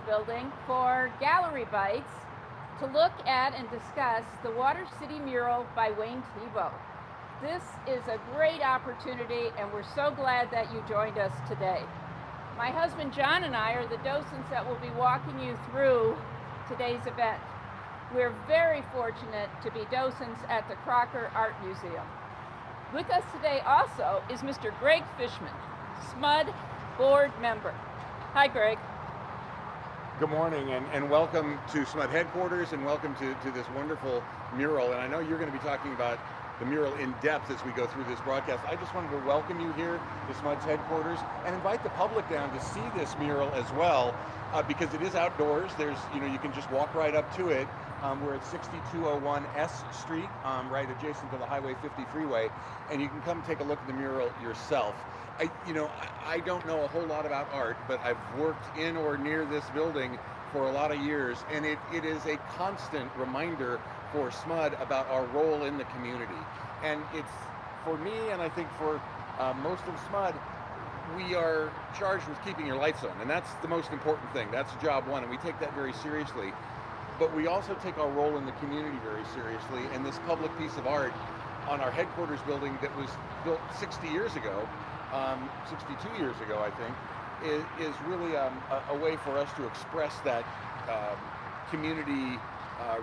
building for Gallery Bytes to look at and discuss the Water City mural by Wayne Thiebaud. This is a great opportunity and we're so glad that you joined us today. My husband John and I are the docents that will be walking you through today's event. We're very fortunate to be docents at the Crocker Art Museum. With us today also is Mr. Greg Fishman, SMUD board member. Hi, Greg. Good morning, and welcome to SMUD headquarters, and welcome to this wonderful mural. And I know you're going to be talking about the mural in depth as we go through this broadcast. I just wanted to welcome you here to SMUD's headquarters and invite the public down to see this mural as well, because it is outdoors. There's, you can just walk right up to it. We're at 6201 S Street, right adjacent to the Highway 50 freeway, and you can come take a look at the mural yourself. I don't know a whole lot about art, but I've worked in or near this building for a lot of years, and it is a constant reminder for SMUD about our role in the community. And it's, for me, and I think for most of SMUD, we are charged with keeping your lights on, and that's the most important thing. That's job one, and we take that very seriously. But we also take our role in the community very seriously, and this public piece of art on our headquarters building that was built 60 years ago, 62 years ago, I think, is really a way for us to express that community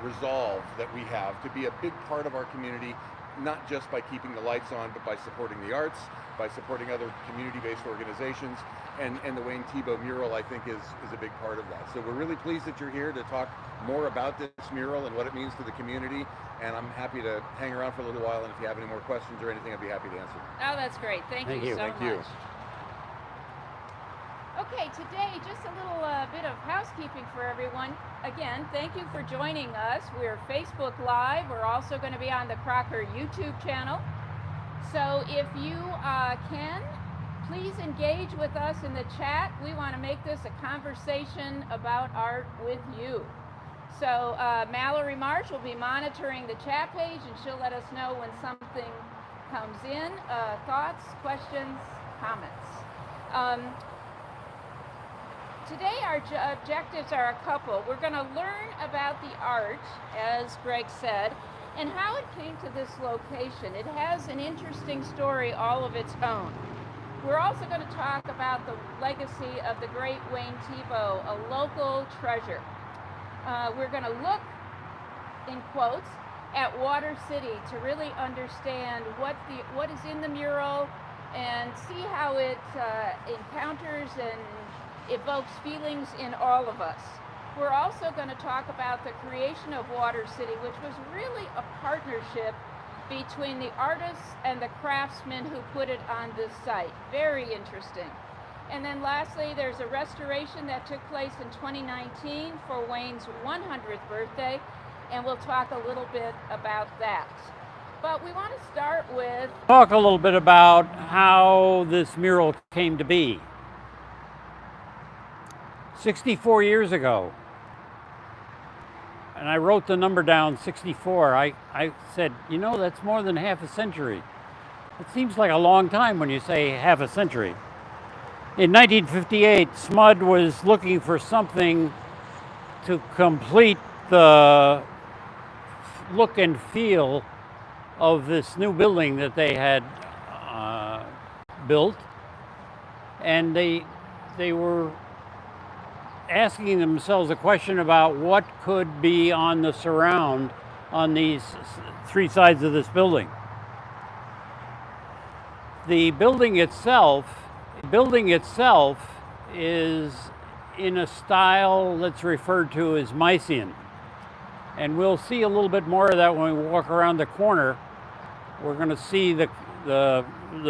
resolve that we have to be a big part of our community, not just by keeping the lights on, but by supporting the arts, by supporting other community-based organizations, and the Wayne Thiebaud mural, I think, is a big part of that. So we're really pleased that you're here to talk more about this mural and what it means to the community, and I'm happy to hang around for a little while, and if you have any more questions or anything, I'd be happy to answer them. Oh, that's great. Thank you so much. Thank you. Okay, today, just a little bit of housekeeping for everyone. Again, thank you for joining us. We're Facebook Live. We're also going to be on the Crocker YouTube channel. So if you can, please engage with us in the chat. We want to make this a conversation about art with you. So Mallory Marsh will be monitoring the chat page, and she'll let us know when something comes in. Thoughts, questions, comments. Today our objectives are a couple. We're going to learn about the art, as Greg said, and how it came to this location. It has an interesting story all of its own. We're also going to talk about the legacy of the great Wayne Thiebaud, a local treasure. We're going to look, in quotes, at Water City to really understand what is in the mural and see how it encounters and evokes feelings in all of us. We're also going to talk about the creation of Water City, which was really a partnership between the artists and the craftsmen who put it on this site. Very interesting. And then lastly, there's a restoration that took place in 2019 for Wayne's 100th birthday, and we'll talk a little bit about that. But we want to start with... Talk a little bit about how this mural came to be. 64 years ago, and I wrote the number down, 64. I said, that's more than half a century. It seems like a long time when you say half a century. In 1958, SMUD was looking for something to complete the look and feel of this new building that they had built, and they were asking themselves a question about what could be on the surround on these three sides of this building. The building itself is in a style that's referred to as Mycenaean. And we'll see a little bit more of that when we walk around the corner. We're going to see the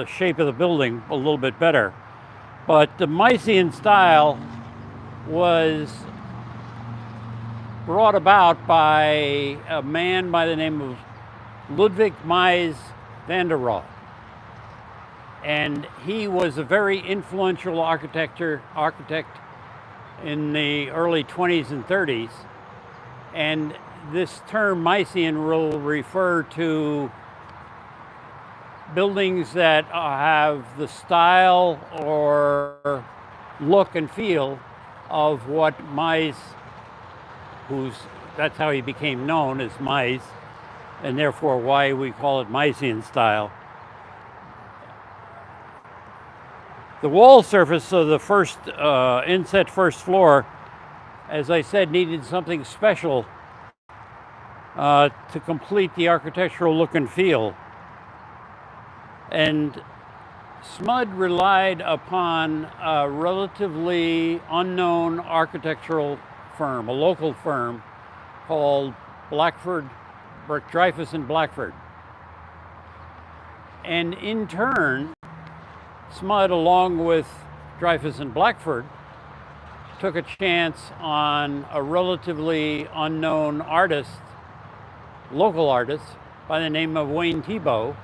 shape of the building a little bit better. But the Mycenaean style was brought about by a man by the name of Ludwig Mies van der Rohe. And he was a very influential architect in the early 20s and 30s. And this term Mycenaean will refer to buildings that have the style or look and feel of what Mies, that's how he became known as Mies, and therefore why we call it Miesian style. The wall surface of the first inset first floor, as I said, needed something special to complete the architectural look and feel. And Smud relied upon a relatively unknown architectural firm, a local firm called Dreyfus and Blackford. And in turn, Smud, along with Dreyfus and Blackford, took a chance on a relatively unknown artist, local artist, by the name of Wayne Thiebaud,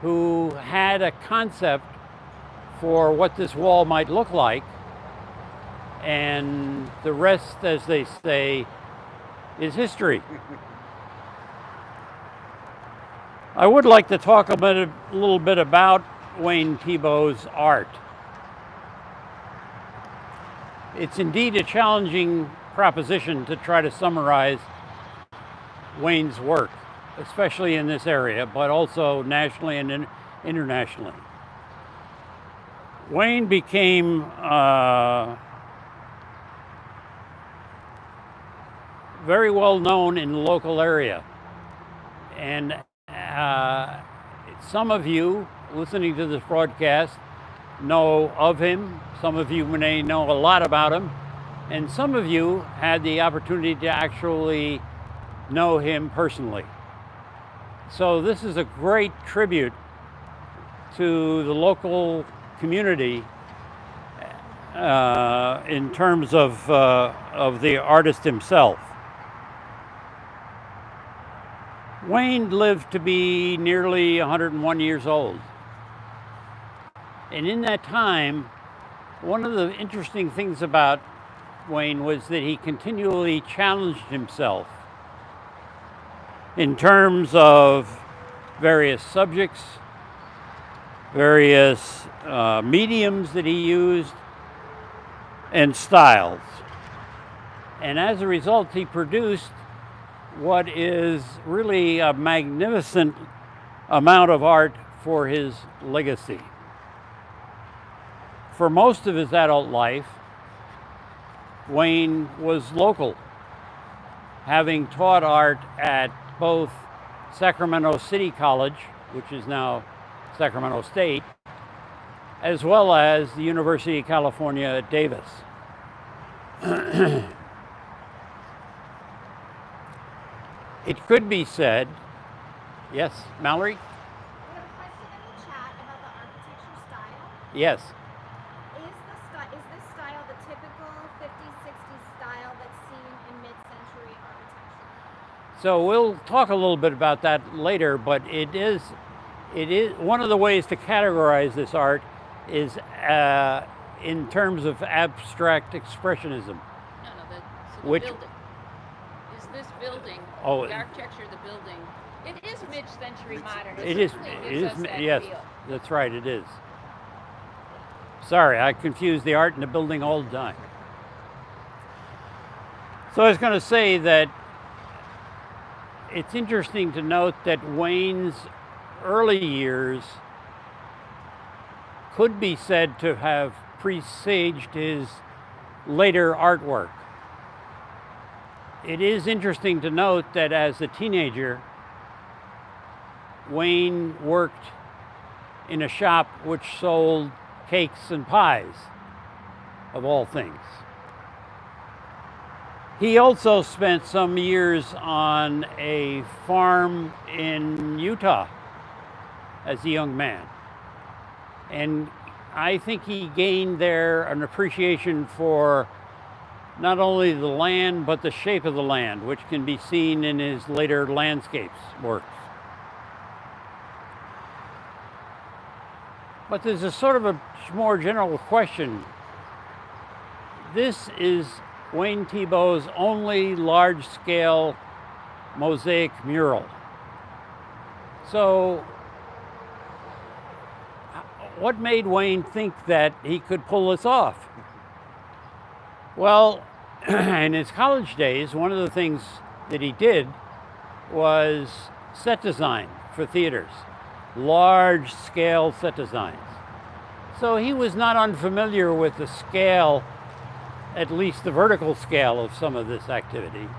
who had a concept for what this wall might look like, and the rest, as they say, is history. I would like to talk a little bit about Wayne Thiebaud's art. It's indeed a challenging proposition to try to summarize Wayne's work, especially in this area, but also nationally and internationally. Wayne became very well known in the local area, and some of you listening to this broadcast know of him. Some of you may know a lot about him, and some of you had the opportunity to actually know him personally. So this is a great tribute to the local community in terms of the artist himself. Wayne lived to be nearly 101 years old. And in that time, one of the interesting things about Wayne was that he continually challenged himself in terms of various subjects, various mediums that he used, and styles. And as a result, he produced what is really a magnificent amount of art for his legacy. For most of his adult life, Wayne was local, having taught art at both Sacramento City College, which is now Sacramento State, as well as the University of California at Davis. It could be said, yes, Mallory? We have a question in the chat about the architecture style. Yes. Is this style the typical 50s, 60s style that's seen in mid-century architecture? So we'll talk a little bit about that later, but it is one of the ways to categorize this art is in terms of abstract expressionism. No, the Which- building. Is this building, Oh, the architecture of the building, it is mid-century modern. it is. certainly It gives is. us that Yes, feel. that's right. It is. Sorry, I confuse the art and the building all the time. So I was going to say that it's interesting to note that Wayne's early years could be said to have presaged his later artwork. It is interesting to note that as a teenager, Wayne worked in a shop which sold cakes and pies, of all things. He also spent some years on a farm in Utah as a young man. And I think he gained there an appreciation for not only the land, but the shape of the land, which can be seen in his later landscapes works. But there's a sort of a more general question. This is Wayne Thiebaud's only large-scale mosaic mural. So, what made Wayne think that he could pull this off? Well, in his college days, one of the things that he did was set design for theaters, large scale set designs. So he was not unfamiliar with the scale, at least the vertical scale of some of this activity.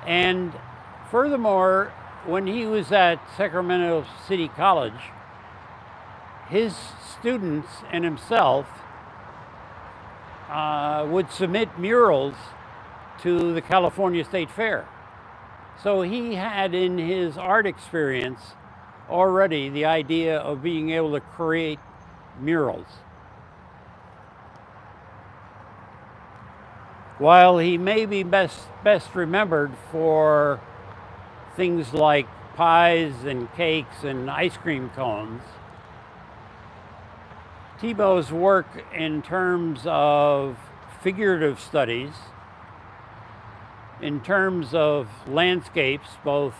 And furthermore, when he was at Sacramento City College, his students and himself would submit murals to the California State Fair. So he had in his art experience already the idea of being able to create murals. While he may be best remembered for things like pies and cakes and ice cream cones, Thiebaud's work in terms of figurative studies, in terms of landscapes, both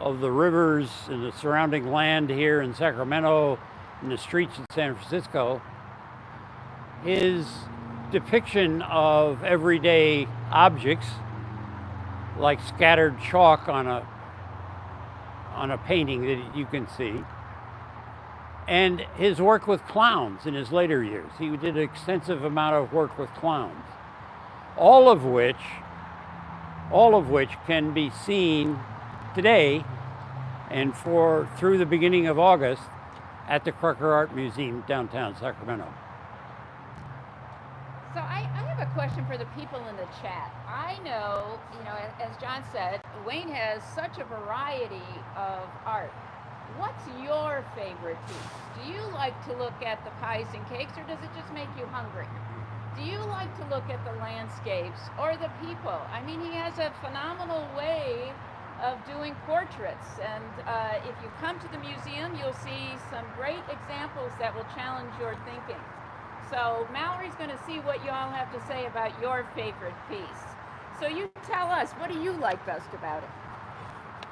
of the rivers and the surrounding land here in Sacramento and the streets in San Francisco, his depiction of everyday objects like scattered chalk on a painting that you can see, and his work with clowns in his later years. He did an extensive amount of work with clowns, all of which can be seen today and through the beginning of August at the Crocker Art Museum downtown Sacramento. So I have a question for the people in the chat. I know, as John said, Wayne has such a variety of art. What's your favorite piece? Do you like to look at the pies and cakes, or does it just make you hungry? Do you like to look at the landscapes or the people? I mean, he has a phenomenal way of doing portraits, and if you come to the museum, you'll see some great examples that will challenge your thinking. So Mallory's going to see what you all have to say about your favorite piece. So you tell us, what do you like best about it?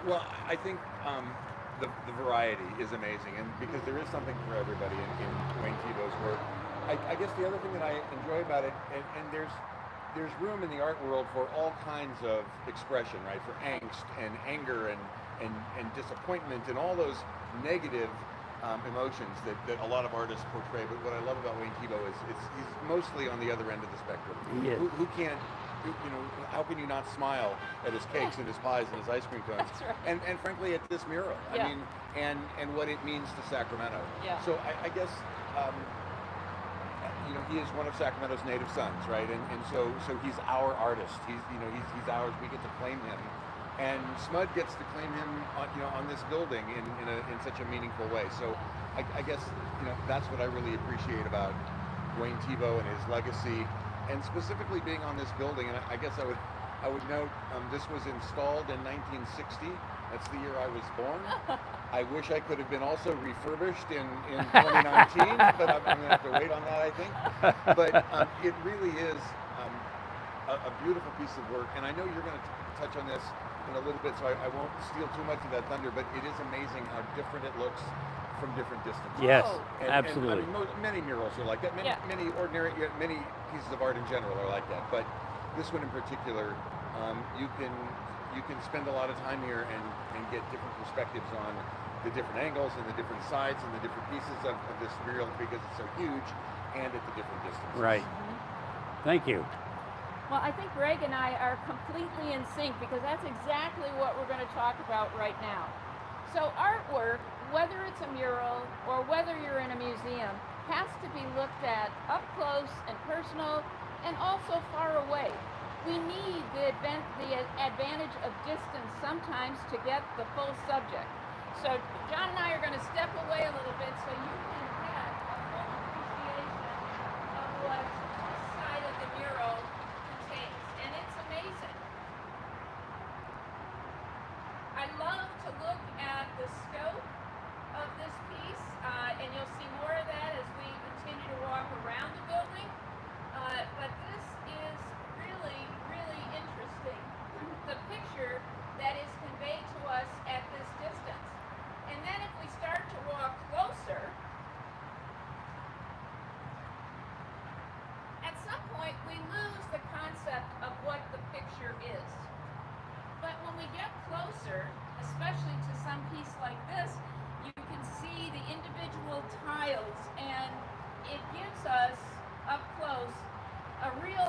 Well, I think the variety is amazing, and because there is something for everybody in Wayne Thiebaud's work. I guess the other thing that I enjoy about it, and there's room in the art world for all kinds of expression, right? For angst and anger and disappointment and all those negative emotions that a lot of artists portray. But what I love about Wayne Thiebaud is he's mostly on the other end of the spectrum. Yes. Who can't, how can you not smile at his cakes and his pies and his ice cream cones? That's right. And frankly, at this mural. Yeah. I mean, and what it means to Sacramento. Yeah. So I guess, he is one of Sacramento's native sons, right? And so he's our artist. He's ours. We get to claim him. And SMUD gets to claim him on this building in such a meaningful way. So I guess that's what I really appreciate about Wayne Thiebaud and his legacy, and specifically being on this building. And I guess I would note this was installed in 1960. That's the year I was born. I wish I could have been also refurbished in 2019, but I'm going to have to wait on that, I think. But it really is a beautiful piece of work. And I know you're going to touch on this in a little bit, so I won't steal too much of that thunder, but it is amazing how different it looks from different distances. Yes, And, absolutely. I mean, many murals are like that. Many pieces of art in general are like that. But this one in particular, you can spend a lot of time here and get different perspectives on the different angles and the different sides and the different pieces of this mural because it's so huge and at the different distances. Right. Mm-hmm. Thank you. Well, I think Greg and I are completely in sync because that's exactly what we're going to talk about right now. So artwork, whether it's a mural or whether you're in a museum, has to be looked at up close and personal and also far away. We need the advantage of distance sometimes to get the full subject. So John and I are going to step away a little bit so you can get a full appreciation of what this side of the mural contains. And it's amazing. I love to look at the scope of this piece, and you'll see more of that as we continue to walk around the building. But this is really, really interesting. The picture that is conveyed to us at this distance. And then if we start to walk closer,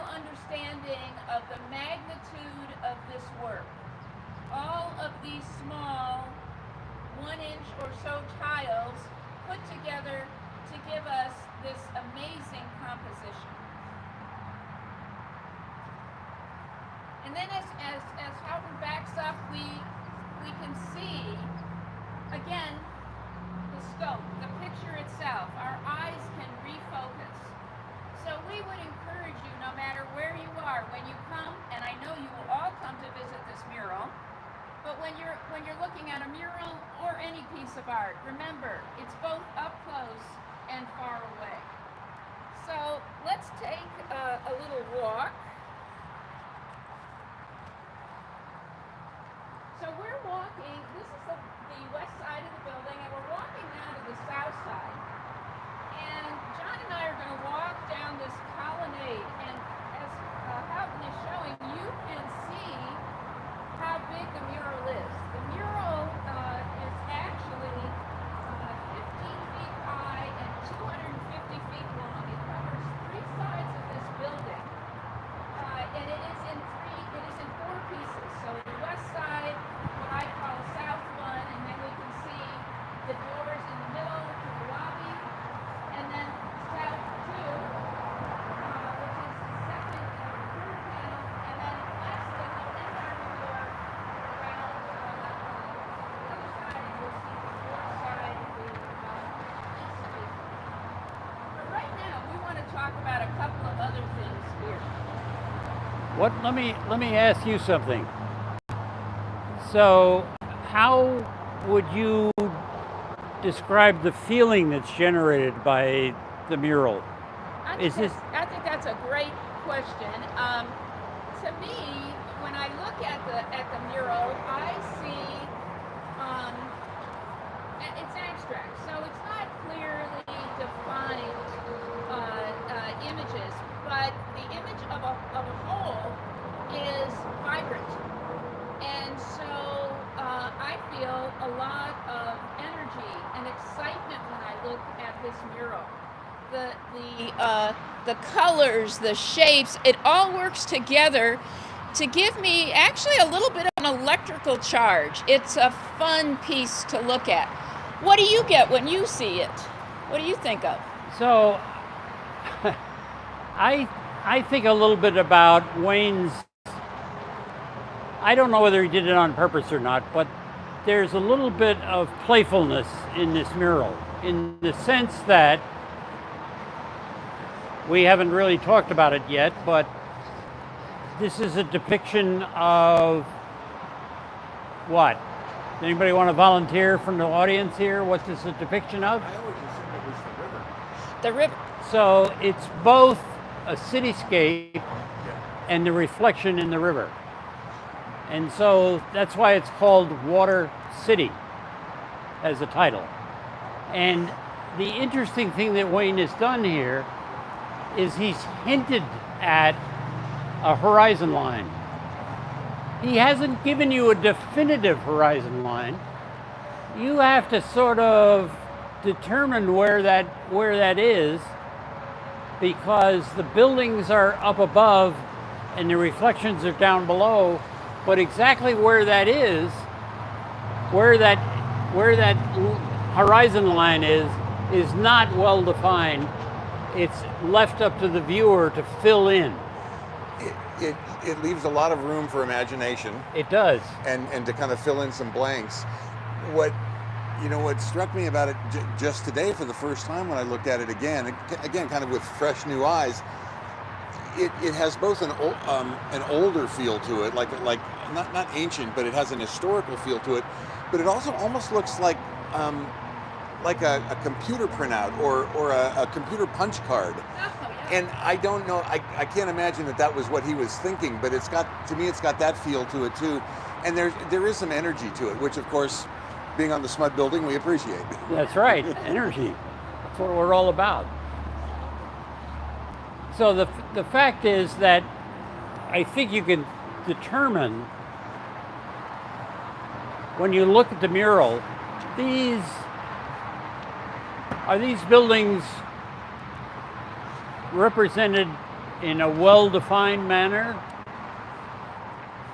real understanding of the magnitude of this work. All of these small 1-inch or so tiles put together to give us this amazing composition. And then as Houghton backs up, we can see, again, the scope, the picture itself. Our eyes can refocus. So we would encourage you, no matter where you are, when you come, and I know you will all come to visit this mural, but when you're looking at a mural or any piece of art, remember, it's both up close and far away. So let's take a little walk. So we're walking, this is the west side of the building, and we're walking now to the south side. And John and I are going to walk down this colonnade, and as Houghton is showing, you can see how big the mural is. The mural is actually 15 feet high and 250 feet long. It covers 3 sides of this building, and it is in 4 pieces. So the west side, what I call South 1, and then we can see the doors in the middle to the lobby, and then South 2, which is the second and third panel, and then lastly the window door around the other side, and you'll see the fourth side, the east face. But right now, we want to talk about a couple of other things here. Let me ask you something. So, how would you describe the feeling that's generated by the mural? I think that's a great question. To me, when I look at the mural, I see it's abstract, so it's not clearly defined images, but the image of a whole is vibrant, and so I feel a lot of energy and excitement when I look at this mural. The colors, the shapes, it all works together to give me actually a little bit of an electrical charge. It's a fun piece to look at. What do you get when you see it? What do you think of? So, I think a little bit about Wayne's. I don't know whether he did it on purpose or not, but there's a little bit of playfulness in this mural, in the sense that we haven't really talked about it yet, but this is a depiction of what? Anybody want to volunteer from the audience here? What's this a depiction of? I always assumed it was the river. The river. So it's both a cityscape and the reflection in the river. And so that's why it's called Water City as a title. And the interesting thing that Wayne has done here is he's hinted at a horizon line. He hasn't given you a definitive horizon line. You have to sort of determine where that is, because the buildings are up above and the reflections are down below, but exactly where that is, where that horizon line is not well defined. It's left up to the viewer to fill in. It leaves a lot of room for imagination. It does. And to kind of fill in some blanks. What struck me about it just today for the first time when I looked at it again kind of with fresh new eyes, it has both an older feel to it, like not ancient, but it has an historical feel to it. But it also almost looks like a computer printout or a computer punch card. And I don't know, I can't imagine that was what he was thinking, but it's got that feel to it too. And there is some energy to it, which of course, being on the SMUD building, we appreciate. That's right, energy. That's what we're all about. So the fact is that I think you can determine when you look at the mural, these buildings represented in a well-defined manner,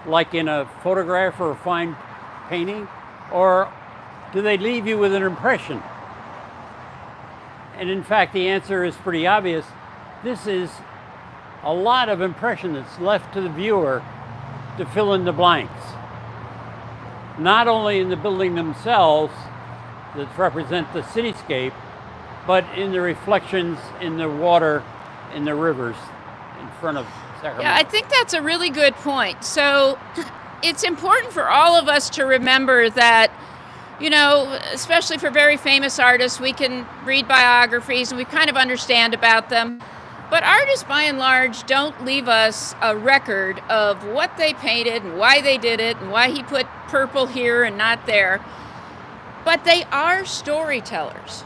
like in a photograph or a fine painting, or do they leave you with an impression? And in fact, the answer is pretty obvious. This is a lot of impression that's left to the viewer to fill in the blanks. Not only in the building themselves that represent the cityscape, but in the reflections in the water, in the rivers in front of Sacramento. Yeah, I think that's a really good point. So it's important for all of us to remember that, you know, especially for very famous artists, we can read biographies and we kind of understand about them. But artists, by and large, don't leave us a record of what they painted and why they did it and why he put purple here and not there. But they are storytellers.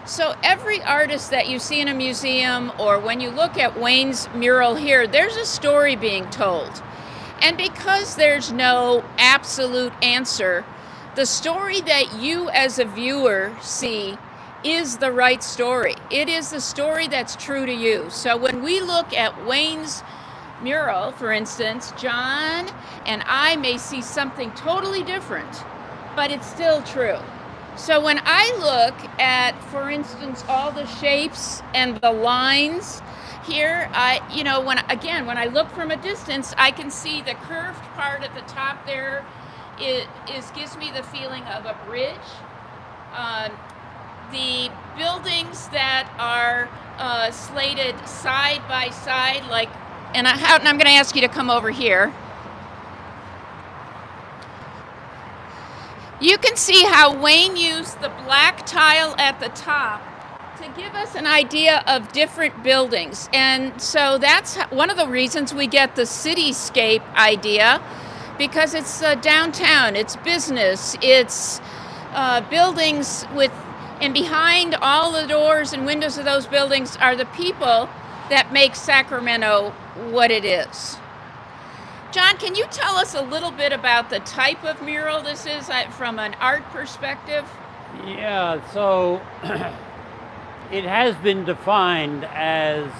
So every artist that you see in a museum, or when you look at Wayne's mural here, there's a story being told. And because there's no absolute answer, the story that you as a viewer see is the right story. It is the story that's true to you. So when we look at Wayne's mural, for instance, John and I may see something totally different, but it's still true. So when I look at, for instance, all the shapes and the lines here, when I look from a distance, I can see the curved part at the top there. It gives me the feeling of a bridge. The buildings that are slated side by side, and I'm going to ask you to come over here. You can see how Wayne used the black tile at the top to give us an idea of different buildings. And so that's one of the reasons we get the cityscape idea, because it's downtown, it's business, it's buildings and behind all the doors and windows of those buildings are the people that make Sacramento what it is. John, can you tell us a little bit about the type of mural this is from an art perspective? Yeah, so it has been defined as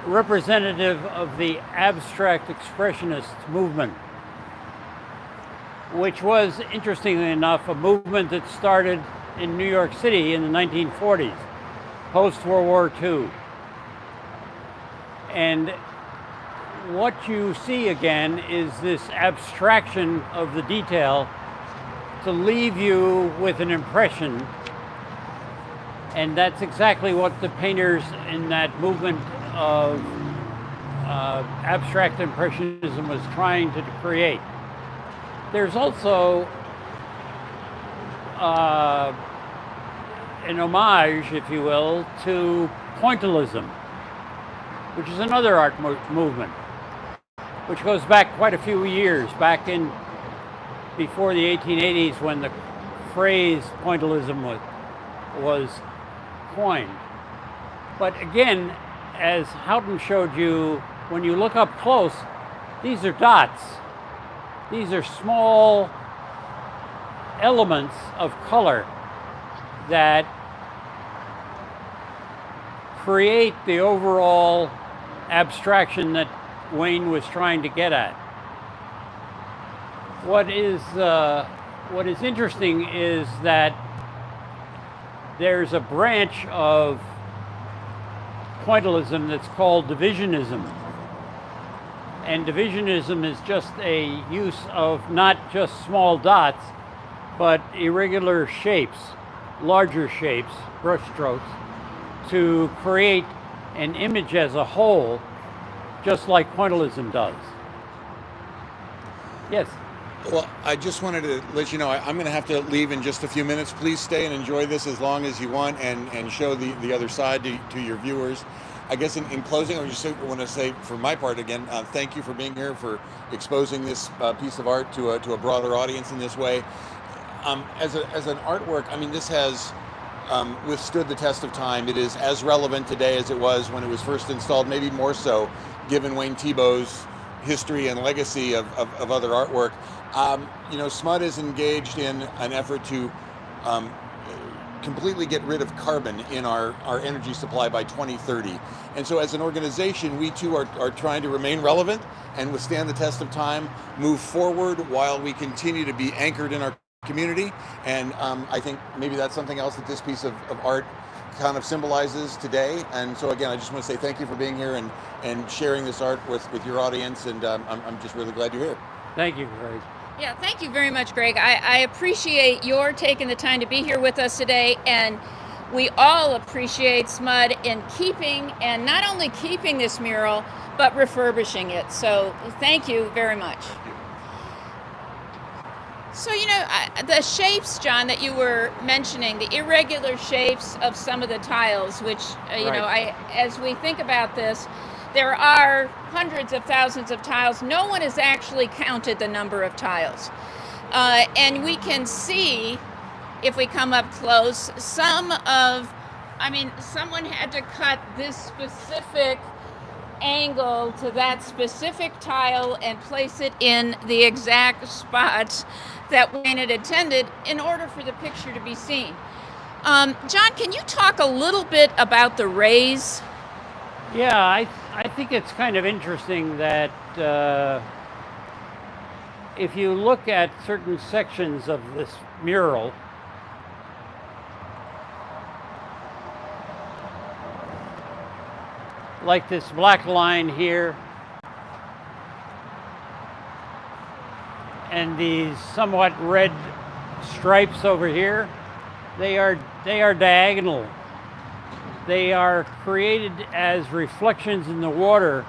representative of the abstract expressionist movement, which was, interestingly enough, a movement that started in New York City in the 1940s, post-World War II. And what you see again is this abstraction of the detail to leave you with an impression. And that's exactly what the painters in that movement of abstract impressionism was trying to create. There's also an homage, if you will, to pointillism, which is another art movement, which goes back quite a few years, back in before the 1880s, when the phrase pointillism was coined. But again, as Houghton showed you, when you look up close, these are dots. These are small elements of color that create the overall abstraction that Wayne was trying to get at. What is interesting is that there's a branch of pointillism that's called divisionism. And divisionism is just a use of not just small dots, but irregular shapes, larger shapes, brush strokes, to create an image as a whole, just like pointillism does. Yes? Well, I just wanted to let you know I'm going to have to leave in just a few minutes. Please stay and enjoy this as long as you want, and show the other side to your viewers. I guess in closing, I just want to say, for my part again, thank you for being here, for exposing this piece of art to a broader audience in this way. As an artwork, I mean, this has withstood the test of time. It is as relevant today as it was when it was first installed, maybe more so, given Wayne Thiebaud's history and legacy of other artwork. SMUD is engaged in an effort to completely get rid of carbon in our energy supply by 2030. And so as an organization, we too are trying to remain relevant and withstand the test of time, move forward while we continue to be anchored in our community. And I think maybe that's something else that this piece of art kind of symbolizes today. And so again, I just want to say thank you for being here and sharing this art with your audience. And I'm just really glad you're here. Thank you, Greg. Yeah, thank you very much, Greg. I appreciate your taking the time to be here with us today, and we all appreciate SMUD in keeping, and not only keeping this mural, but refurbishing it. So thank you very much. So, the shapes, John, that you were mentioning, the irregular shapes of some of the tiles, which, as we think about this, there are hundreds of thousands of tiles. No one has actually counted the number of tiles. And we can see, if we come up close, someone had to cut this specific angle to that specific tile and place it in the exact spots that Wayne had intended in order for the picture to be seen. John, can you talk a little bit about the rays? Yeah, I think it's kind of interesting that if you look at certain sections of this mural, like this black line here, and these somewhat red stripes over here, they are diagonal. They are created as reflections in the water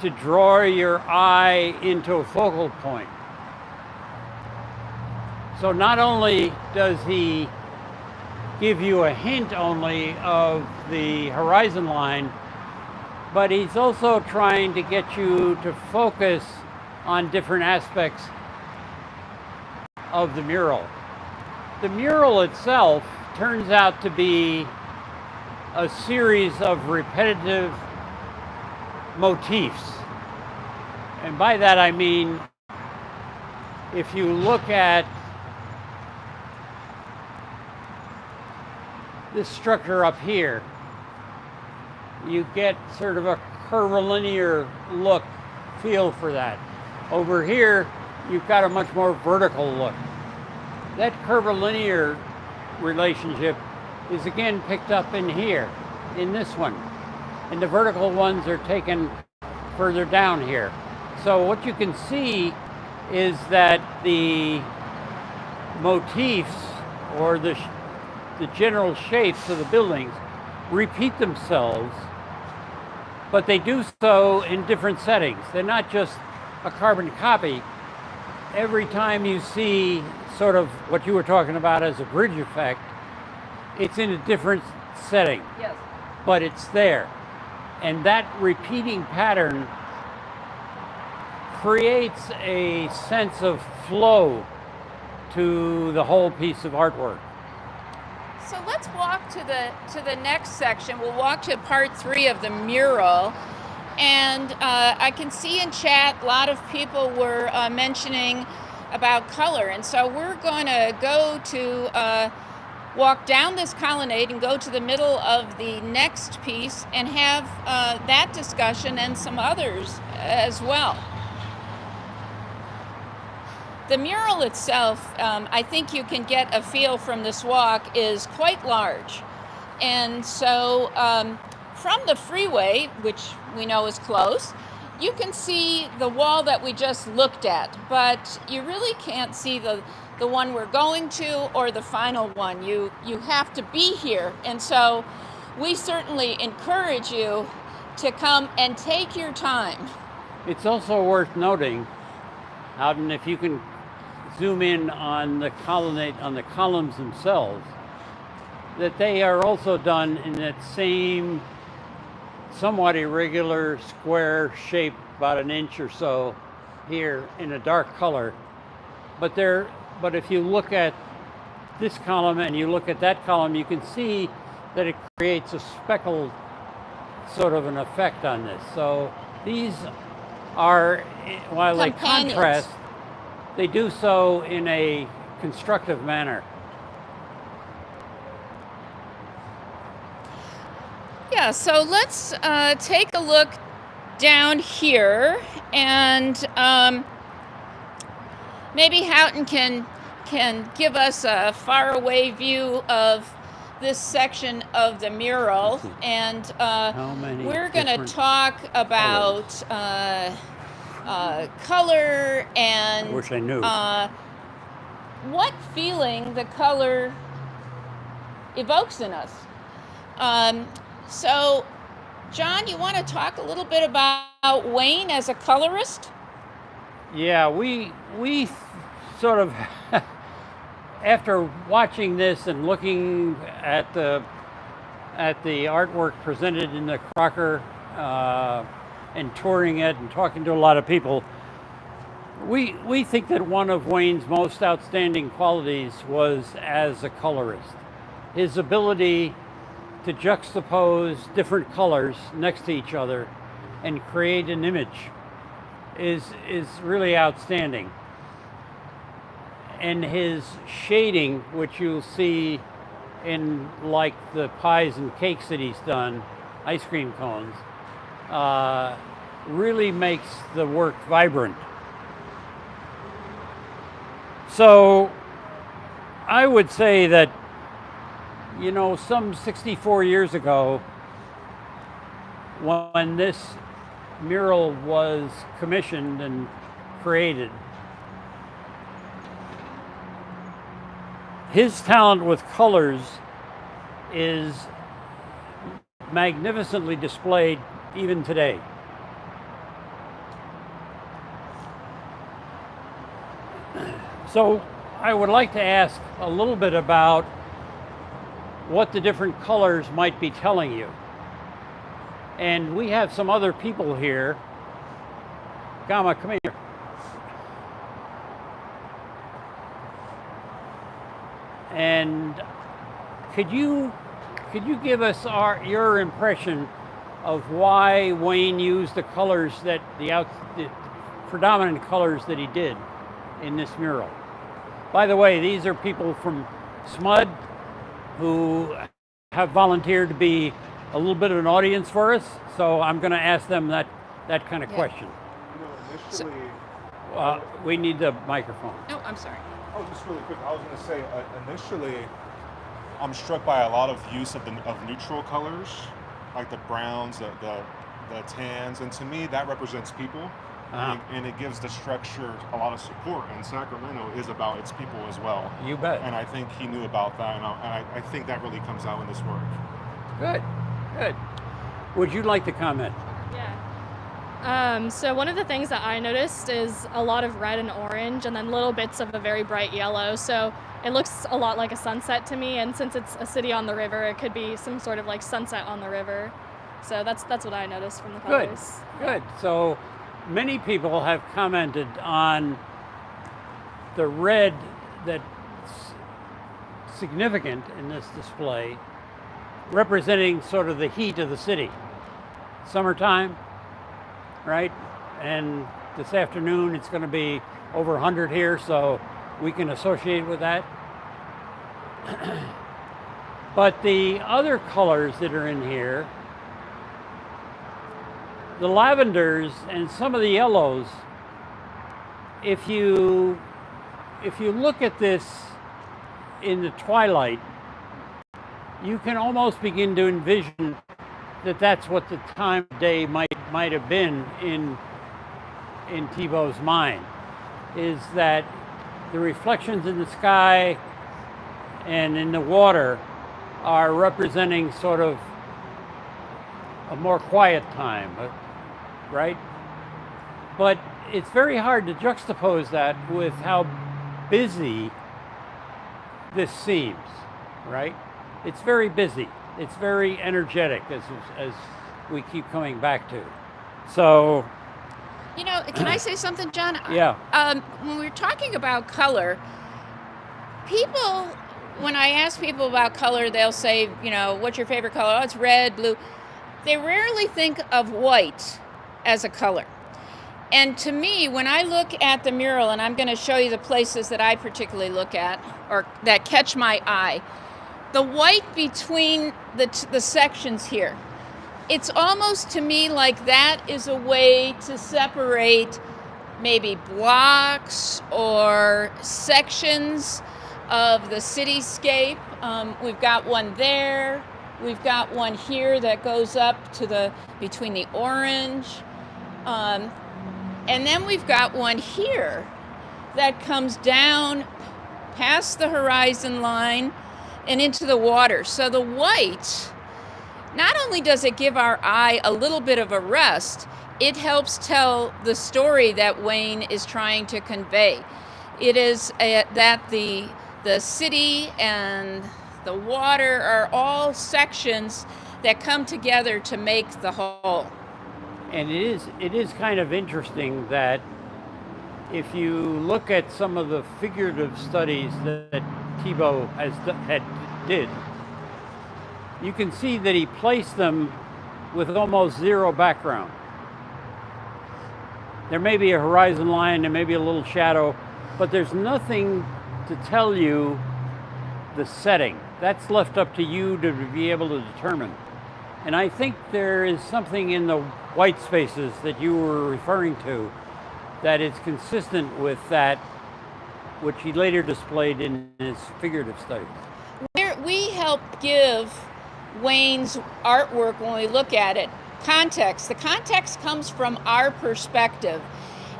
to draw your eye into a focal point. So not only does he give you a hint only of the horizon line, but he's also trying to get you to focus on different aspects of the mural. The mural itself turns out to be a series of repetitive motifs. And by that I mean, if you look at this structure up here, you get sort of a curvilinear look, feel for that. Over here, you've got a much more vertical look. That curvilinear relationship is again picked up in here, in this one. And the vertical ones are taken further down here. So what you can see is that the motifs, or the general shapes of the buildings, repeat themselves, but they do so in different settings. They're not just a carbon copy. Every time you see sort of what you were talking about as a bridge effect, it's in a different setting. Yes. But it's there. And that repeating pattern creates a sense of flow to the whole piece of artwork. So let's walk to the next section. We'll walk to part 3 of the mural. And I can see in chat a lot of people were mentioning about color. And so we're going to go to walk down this colonnade and go to the middle of the next piece and have that discussion and some others as well. The mural itself, I think you can get a feel from this walk, is quite large. And so from the freeway, which we know is close, you can see the wall that we just looked at, but you really can't see the one we're going to or the final one. You have to be here. And so we certainly encourage you to come and take your time. It's also worth noting, Howden, if you can zoom in on the colonnade, on the columns themselves, that they are also done in that same somewhat irregular square shape, about an inch or so here, in a dark color. But if you look at this column and you look at that column, you can see that it creates a speckled sort of an effect on this. So these are, while they contrast, they do so in a constructive manner. Yeah, so let's take a look down here, and maybe Houghton can give us a faraway view of this section of the mural, and we're going to talk about color and I wish I knew. what feeling the color evokes in us. So, John, you want to talk a little bit about Wayne as a colorist? Yeah, we sort of, after watching this and looking at the artwork presented in the Crocker and touring it and talking to a lot of people, we think that one of Wayne's most outstanding qualities was as a colorist. His ability to juxtapose different colors next to each other and create an image is really outstanding. And his shading, which you'll see in like the pies and cakes that he's done, ice cream cones, really makes the work vibrant. So I would say that, you know, some 64 years ago, when this mural was commissioned and created, his talent with colors is magnificently displayed even today. So I would like to ask a little bit about what the different colors might be telling you. And we have some other people here. Gama, come here. And could you give us your impression of why Wayne used the colors that the predominant colors that he did in this mural? By the way, these are people from SMUD who have volunteered to be a little bit of an audience for us, so I'm going to ask them that kind of question. You know, initially, We need the microphone. Oh, I'm sorry. oh, just really quick, I was going to say, initially, I'm struck by a lot of use of neutral colors, like the browns, the tans, and to me, that represents people. And it gives the structure a lot of support, and Sacramento is about its people as well. You bet. And I think he knew about that, and I think that really comes out in this work. Good, good. Would you like to comment? Yeah. So one of the things that I noticed is a lot of red and orange, and then little bits of a very bright yellow. So it looks a lot like a sunset to me, and since it's a city on the river, it could be some sort of like sunset on the river. So that's what I noticed from the colors. Good. So many people have commented on the red that's significant in this display, representing sort of the heat of the city. Summertime, right? And this afternoon it's going to be over 100 here, so we can associate with that. But the other colors that are in here, the lavenders and some of the yellows, if you look at this in the twilight, you can almost begin to envision that that's what the time of day might have been in Thiebaud's mind, is that the reflections in the sky and in the water are representing sort of a more quiet time, right? But it's very hard to juxtapose that with how busy this seems, right? It's very busy. It's very energetic, as we keep coming back to. So, You know, can I say something, John? Yeah. When we're talking about color, people, when I ask people about color, they'll say, you know, what's your favorite color? Oh, it's red, blue. They rarely think of white as a color. And to me, when I look at the mural, and I'm going to show you the places that I particularly look at, or that catch my eye, the white between the sections here, it's almost to me like that is a way to separate maybe blocks or sections of the cityscape. We've got one there. We've got one here that goes up to between the orange. And then we've got one here that comes down past the horizon line and into the water. So the white, not only does it give our eye a little bit of a rest, it helps tell the story that Wayne is trying to convey. It is that the city and the water are all sections that come together to make the whole. And it is kind of interesting that if you look at some of the figurative studies that Thiebaud did, you can see that he placed them with almost zero background. There may be a horizon line, there may be a little shadow, but there's nothing to tell you the setting. That's left up to you to be able to determine. And I think there is something in the white spaces that you were referring to that is consistent with that, which he later displayed in his figurative studies. We help give Wayne's artwork, when we look at it, context. The context comes from our perspective.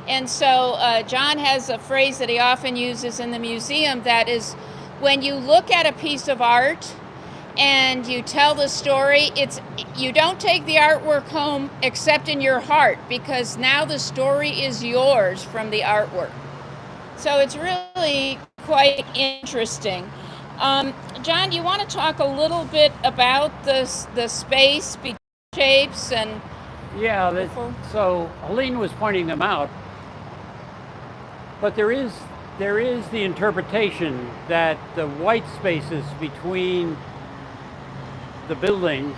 And so John has a phrase that he often uses in the museum that is, when you look at a piece of art and you tell the story, you don't take the artwork home except in your heart, because now the story is yours from the artwork. So it's really quite interesting. John, do you want to talk a little bit about the space between shapes and... Yeah, so Helene was pointing them out, but there is the interpretation that the white spaces between the buildings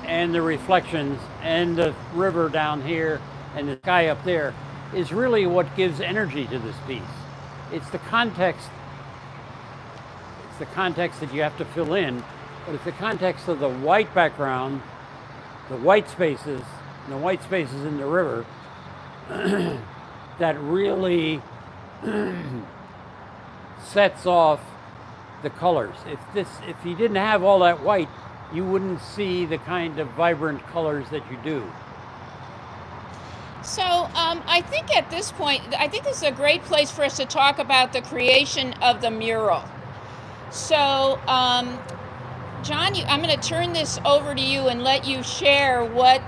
and the reflections and the river down here and the sky up there is really what gives energy to this piece. It's the context. It's the context that you have to fill in, but it's the context of the white background, the white spaces, and the white spaces in the river that really sets off the colors. If you didn't have all that white, you wouldn't see the kind of vibrant colors that you do. So I think at this point, I think this is a great place for us to talk about the creation of the mural. So John, I'm going to turn this over to you and let you share what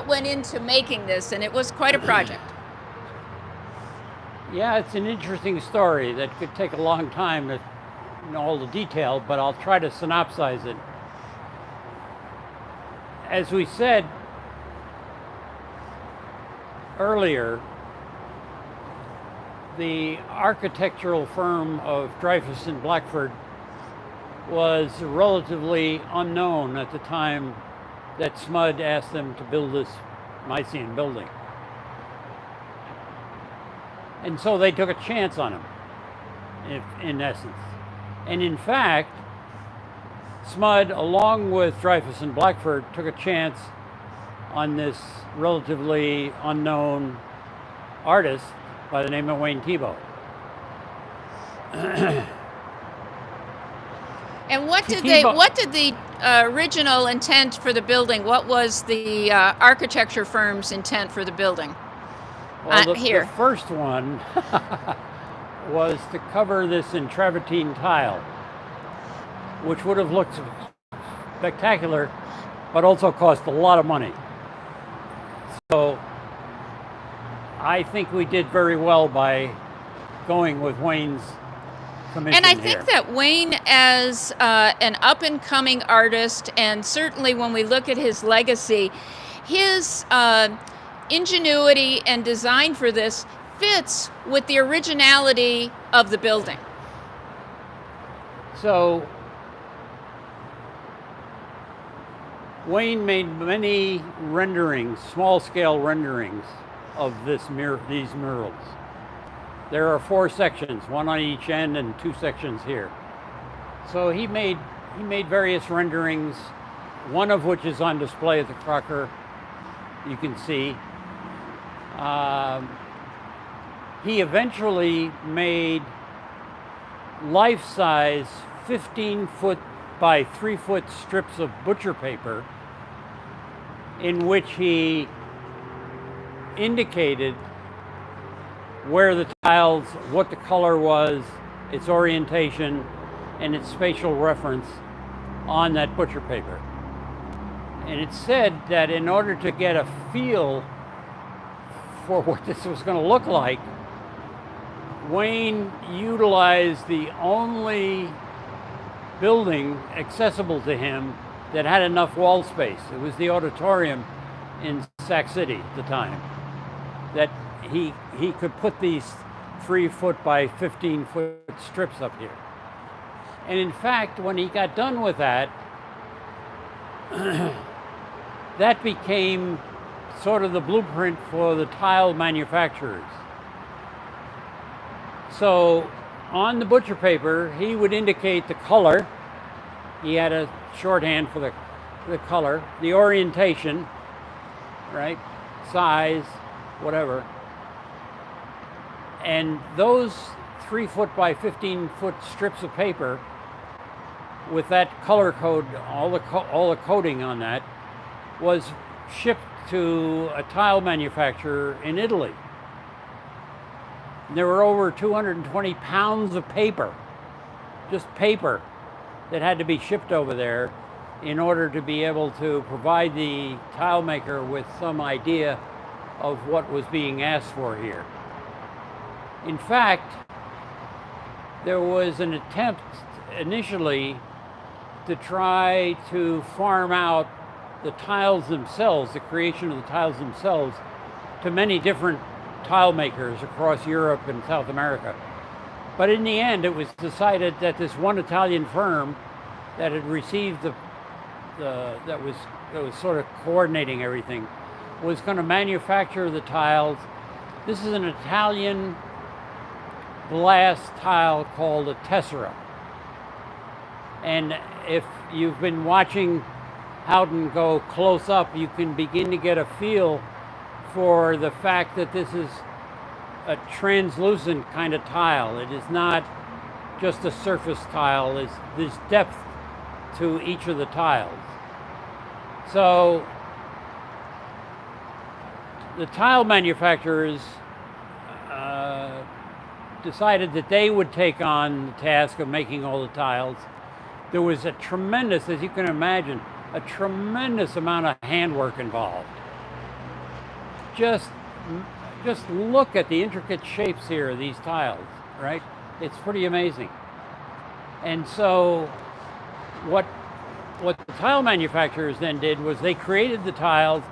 went into making this, and it was quite a project. Yeah, it's an interesting story that could take a long time to know all the detail, but I'll try to synopsize it. As we said earlier, the architectural firm of Dreyfus and Blackford was relatively unknown at the time that SMUD asked them to build this Mycenaean building. And so they took a chance on him, in essence. And in fact, SMUD, along with Dreyfus and Blackford, took a chance on this relatively unknown artist by the name of Wayne Thiebaud. And what did the original intent for the building? What was the architecture firm's intent for the building? Well, the first one was to cover this in travertine tile, which would have looked spectacular, but also cost a lot of money. So I think we did very well by going with Wayne's commission. And I think that Wayne, as an up-and-coming artist, and certainly when we look at his legacy, his ingenuity and design for this fits with the originality of the building. So Wayne made many renderings, small-scale renderings of these murals. There are 4 sections, one on each end and 2 sections here. So he made various renderings one of which is on display at the Crocker, you can see. He eventually made life-size 15-foot by 3-foot strips of butcher paper in which he indicated where the tiles, what the color was, its orientation, and its spatial reference on that butcher paper. And it said that in order to get a feel for what this was going to look like, Wayne utilized the only building accessible to him that had enough wall space. It was the auditorium in Sac City at the time, that he could put these 3-foot by 15-foot strips up here. And in fact, when he got done with that, that became sort of the blueprint for the tile manufacturers. So on the butcher paper, he would indicate the color. He had a shorthand for the color, the orientation, right? Size, whatever. And those 3-foot by 15-foot strips of paper with that color code, all the coding on that, was shipped to a tile manufacturer in Italy. There were over 220 pounds of paper, just paper, that had to be shipped over there in order to be able to provide the tile maker with some idea of what was being asked for here. In fact, there was an attempt initially to try to farm out the tiles themselves, the creation of the tiles themselves, to many different tile makers across Europe and South America. But in the end, it was decided that this one Italian firm that had received that was sort of coordinating everything was going to manufacture the tiles. This is an Italian glass tile called a tessera. And if you've been watching Houghton go close up, you can begin to get a feel for the fact that this is a translucent kind of tile. It is not just a surface tile. There's depth to each of the tiles. So the tile manufacturers decided that they would take on the task of making all the tiles. There was a tremendous, as you can imagine, a tremendous amount of handwork involved. Just look at the intricate shapes here of these tiles, right? It's pretty amazing. And so what the tile manufacturers then did was they created the tiles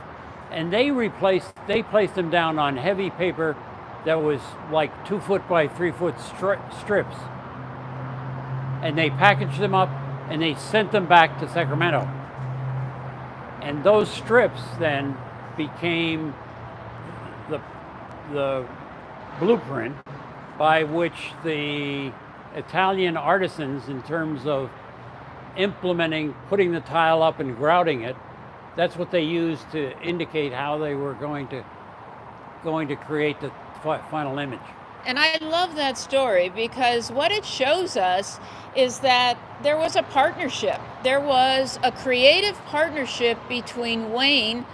and they placed them down on heavy paper that was like 2-foot by 3-foot strips. And they packaged them up and they sent them back to Sacramento. And those strips then became the blueprint by which the Italian artisans, in terms of implementing, putting the tile up and grouting it, that's what they used to indicate how they were going to create the final image. And I love that story because what it shows us is that there was a partnership. There was a creative partnership between Wayne,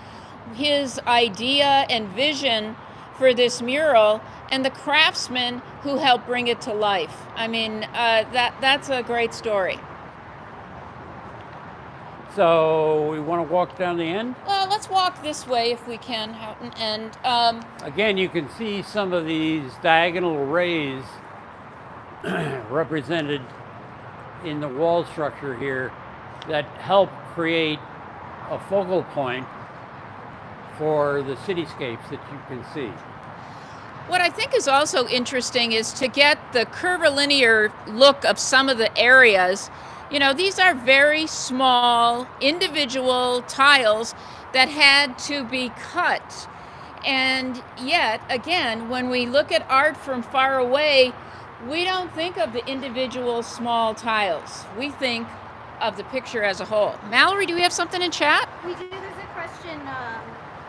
his idea and vision for this mural, and the craftsmen who helped bring it to life. I mean, that's a great story. So we want to walk down the end? Well, let's walk this way if we can, Houghton. And again, you can see some of these diagonal rays represented in the wall structure here that help create a focal point for the cityscapes that you can see. what I think is also interesting is to get the curvilinear look of some of the areas. You know, these are very small individual tiles that had to be cut. And yet, again, when we look at art from far away, we don't think of the individual small tiles. We think of the picture as a whole. Mallory, do we have something in chat? We do. There's a question.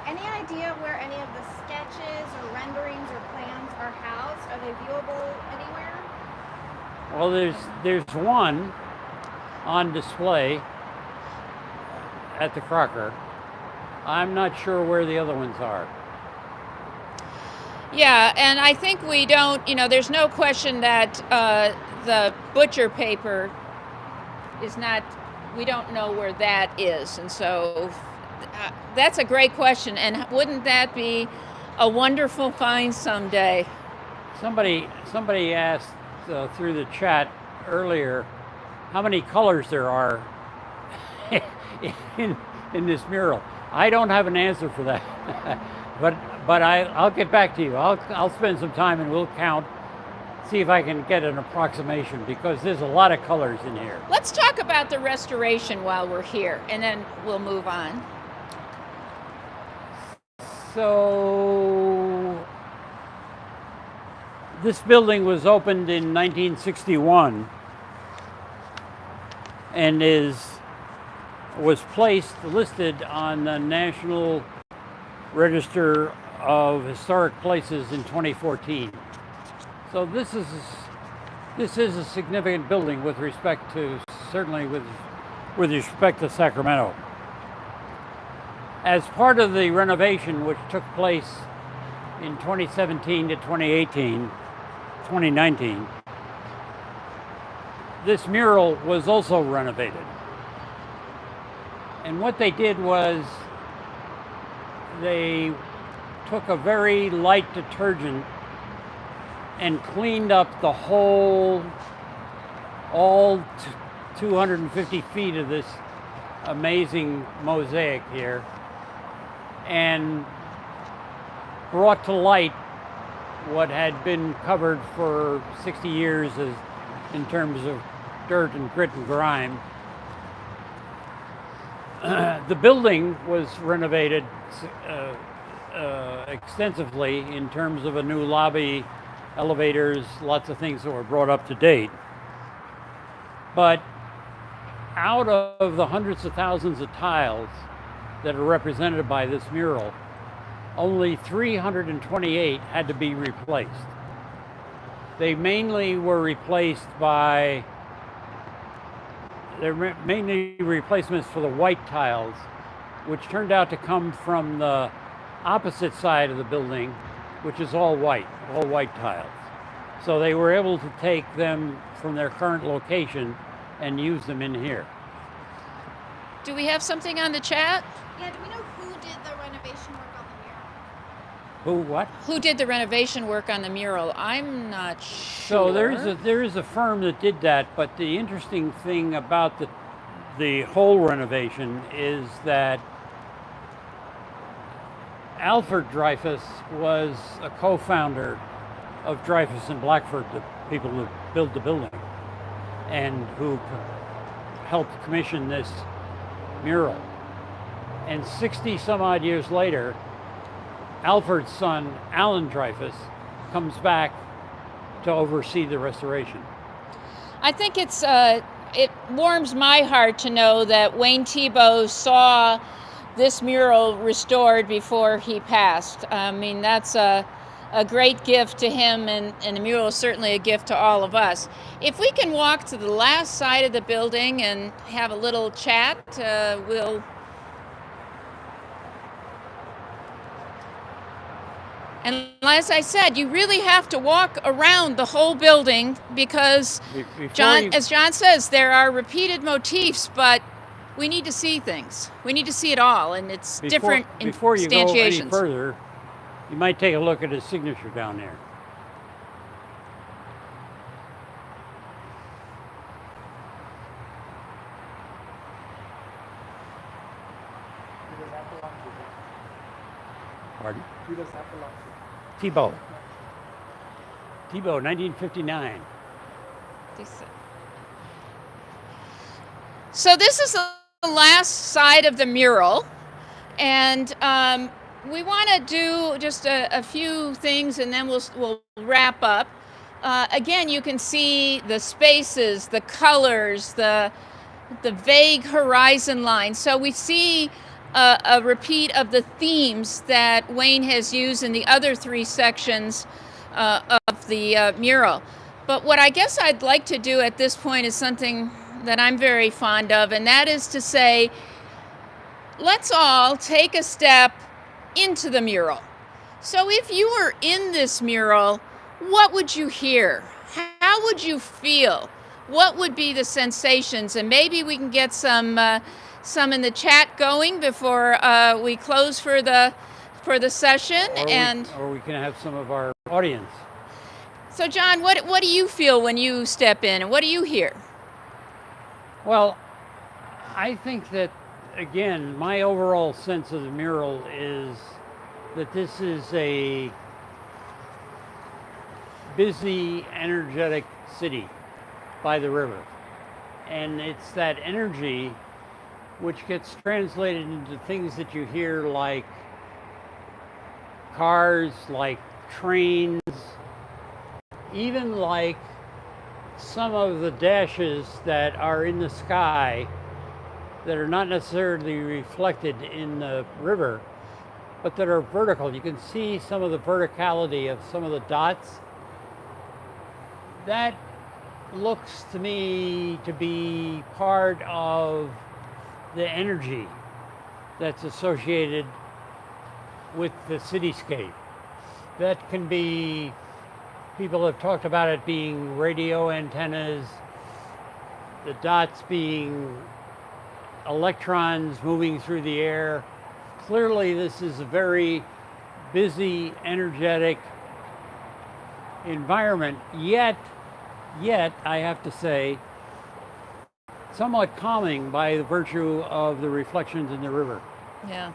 Any idea where any of the sketches or renderings or plans are housed? Are they viewable anywhere? Well, there's one on display at the Crocker. I'm not sure where the other ones are. Yeah, and I think we don't, there's no question that the butcher paper is not, we don't know where that is. And so that's a great question. And wouldn't that be a wonderful find someday? Somebody asked through the chat earlier how many colors there are in this mural. I don't have an answer for that, but I'll get back to you. I'll spend some time and we'll count, see if I can get an approximation, because there's a lot of colors in here. Let's talk about the restoration while we're here, and then we'll move on. So this building was opened in 1961 and was listed on the National Register of Historic Places in 2014. So this is a significant building with respect to, certainly with respect to Sacramento. As part of the renovation, which took place in 2017 to 2019, this mural was also renovated. And what they did was they took a very light detergent and cleaned up the whole, all 250 feet of this amazing mosaic here, and brought to light what had been covered for 60 years in terms of dirt and grit and grime. The building was renovated extensively in terms of a new lobby, elevators, lots of things that were brought up to date. But out of the hundreds of thousands of tiles that are represented by this mural, only 328 had to be replaced. They mainly were replaced by, they're mainly replacements for the white tiles, which turned out to come from the opposite side of the building, which is all white tiles. So they were able to take them from their current location and use them in here. Do we have something on the chat? Yeah, do we know who did the renovation work on the mural? Who, what? Who did the renovation work on the mural? I'm not sure. So there is a firm that did that, but the interesting thing about the whole renovation is that Alfred Dreyfus was a co-founder of Dreyfus and Blackford, the people who built the building, and who helped commission this mural. And 60 some odd years later, Alfred's son, Alan Dreyfus, comes back to oversee the restoration. I think it warms my heart to know that Wayne Thiebaud saw this mural restored before he passed. I mean, that's a great gift to him, and the mural is certainly a gift to all of us. If we can walk to the last side of the building and have a little chat, we'll... And as I said, you really have to walk around the whole building because, as John says, there are repeated motifs, but we need to see things. We need to see it all, and it's different instantiations. Before you go any further, you might take a look at his signature down there. Pardon? Thiebaud. Thiebaud, 1959. So this is the last side of the mural, and we want to do just a few things, and then we'll wrap up. Again, you can see the spaces, the colors, the the vague horizon line. So we see a repeat of the themes that Wayne has used in the other three sections of the mural. But what I guess I'd like to do at this point is something that I'm very fond of, and that is to say, let's all take a step into the mural. So if you were in this mural, what would you hear? How would you feel? What would be the sensations? And maybe we can get some in the chat going before we close for the session. Or we can have some of our audience. So John, what do you feel when you step in, and what do you hear? Well, I think that, again, my overall sense of the mural is that this is a busy, energetic city by the river. And it's that energy which gets translated into things that you hear, like cars, like trains, even like some of the dashes that are in the sky that are not necessarily reflected in the river, but that are vertical. You can see some of the verticality of some of the dots. That looks to me to be part of the energy that's associated with the cityscape. That can be, people have talked about it being radio antennas, the dots being electrons moving through the air. Clearly this is a very busy, energetic environment, yet I have to say, somewhat calming by the virtue of the reflections in the river. Yeah.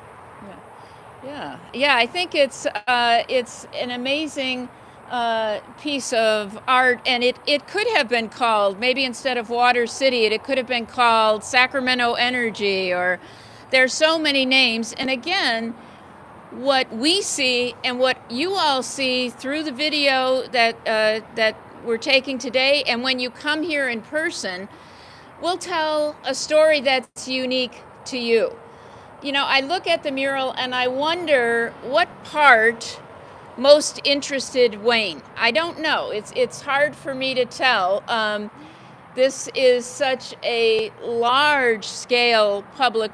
I think it's an amazing piece of art, and it could have been called, maybe instead of Water City, it could have been called Sacramento Energy, or there's so many names. And again, what we see and what you all see through the video that we're taking today, and when you come here in person, we'll tell a story that's unique to you. You know, I look at the mural and I wonder what part most interested Wayne. I don't know. It's hard for me to tell. This is such a large-scale public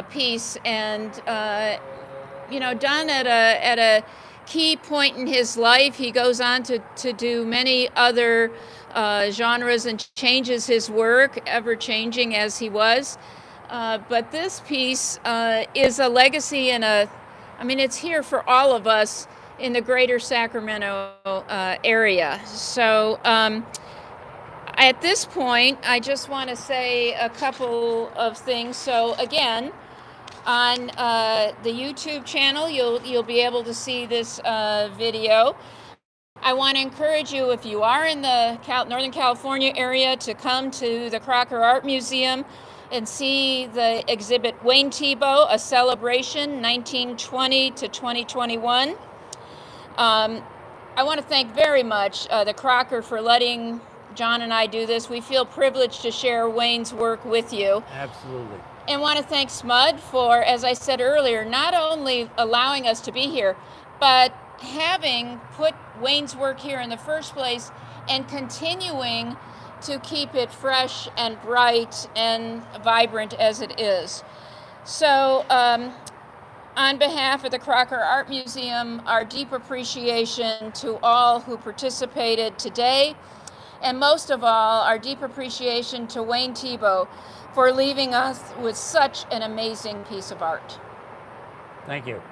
piece, and done at a key point in his life. He goes on to do many other genres and changes his work, ever changing as he was. But this piece is a legacy and it's here for all of us in the greater Sacramento area. So at this point, I just want to say a couple of things. So again, on the YouTube channel, you'll be able to see this video. I want to encourage you, if you are in the Northern California area, to come to the Crocker Art Museum and see the exhibit Wayne Thiebaud, A Celebration, 1920 to 2021. I want to thank very much the Crocker for letting John and I do this. We feel privileged to share Wayne's work with you. Absolutely. And want to thank SMUD for, as I said earlier, not only allowing us to be here, but having put Wayne's work here in the first place and continuing to keep it fresh and bright and vibrant as it is. So on behalf of the Crocker Art Museum, our deep appreciation to all who participated today, and most of all, our deep appreciation to Wayne Thiebaud for leaving us with such an amazing piece of art. Thank you.